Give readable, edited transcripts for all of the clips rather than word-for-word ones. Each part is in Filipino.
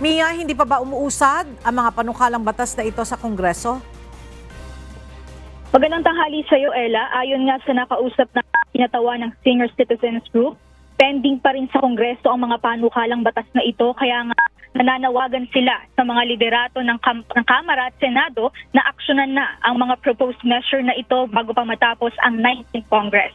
Mia, hindi pa ba umuusad ang mga panukalang batas na ito sa Kongreso? Magandang tanghali sa iyo, Ella. Ayon nga sa nakausap na pinatawan ng Senior Citizens Group, pending pa rin sa Kongreso ang mga panukalang batas na ito, kaya nga nananawagan sila sa mga liderato ng Kamara at Senado na aksyonan na ang mga proposed measure na ito bago pa matapos ang 19th Congress.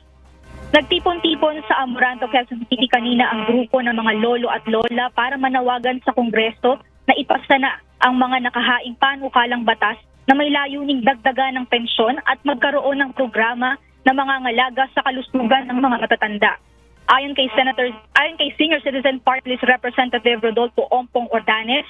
Nagtipon-tipon sa Amoranto, Quezon City kanina ang grupo ng mga lolo at lola para manawagan sa Kongreso na ipasa na ang mga nakahaing panukalang batas na may layuning dagdagan ng pensyon at magkaroon ng programa na mangangalaga sa kalusugan ng mga matatanda. Ayon kay Senior Citizen Party List Representative Rodolfo Ompong Ordanes,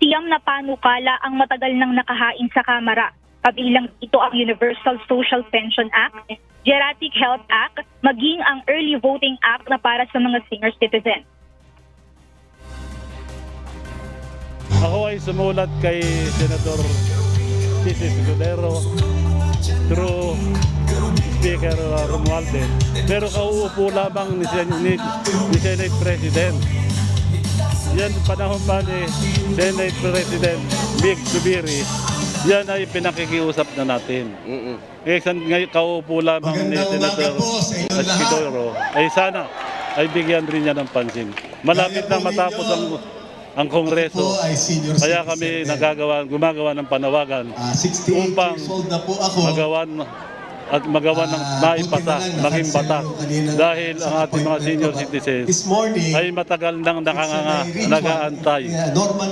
siyam na panukala ang matagal nang nakahain sa Kamara. Kabilang ito ang Universal Social Pension Act, Geriatric Health Act, maging ang Early Voting Act na para sa mga senior citizens. Ako ay sumulat kay Senator Chis Escudero through Speaker Romualdez. Pero kauupo lamang ni Senate President. Yan panahon pa ni Senate President Mig Zubiri. Yan ay pinakikiusap na natin. Ngayon kauupo lamang ni Senator Escudero ay sana ay bigyan rin niya ng pansin. Malapit na matapos ang Kongreso, kaya kami gumagawa ng panawagan upang magawa ng naipasa, maging batas. Dahil ang ating mga senior citizens ay matagal nang nag-aantay,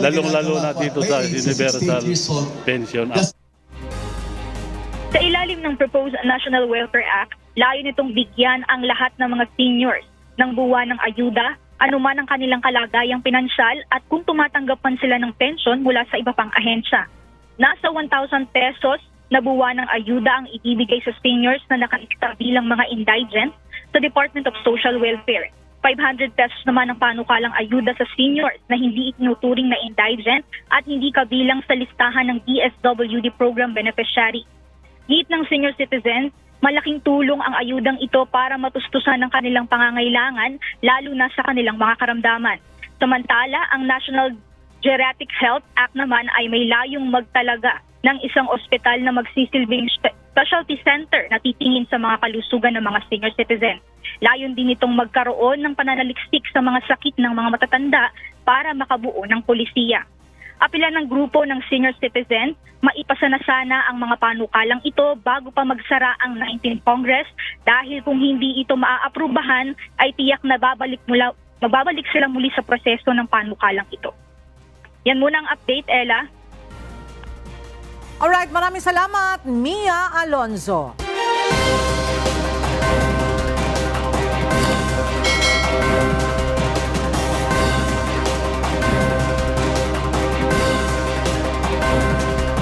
lalong-lalo na dito sa Universal Pension Act. Sa ilalim ng proposed National Welfare Act, layo nitong bigyan ang lahat ng mga seniors ng buwan ng ayuda, anuman ang kanilang kalagayang pinansyal at kung tumatanggap man sila ng pensyon mula sa iba pang ahensya. Nasa 1,000 pesos na buwan ng ayuda ang ibibigay sa seniors na nakaista bilang mga indigent sa Department of Social Welfare. 500 pesos naman ang panukalang ayuda sa seniors na hindi itinuturing na indigent at hindi kabilang sa listahan ng DSWD program beneficiary. Git ng senior citizens, malaking tulong ang ayudang ito para matustusan ang kanilang pangangailangan, lalo na sa kanilang mga karamdaman. Samantala, ang National Geriatric Health Act naman ay may layong magtalaga ng isang ospital na magsisilbing specialty center na titingin sa mga kalusugan ng mga senior citizens. Layon din itong magkaroon ng pananaliksik sa mga sakit ng mga matatanda para makabuo ng pulisiya. Apila ng grupo ng senior citizens, maipasa na sana ang mga panukalang ito bago pa magsara ang 19th Congress dahil kung hindi ito maaaprubahan ay tiyak na magbabalik sila muli sa proseso ng panukalang ito. Yan muna ang update, Ella. Alright, maraming salamat, Mia Alonzo.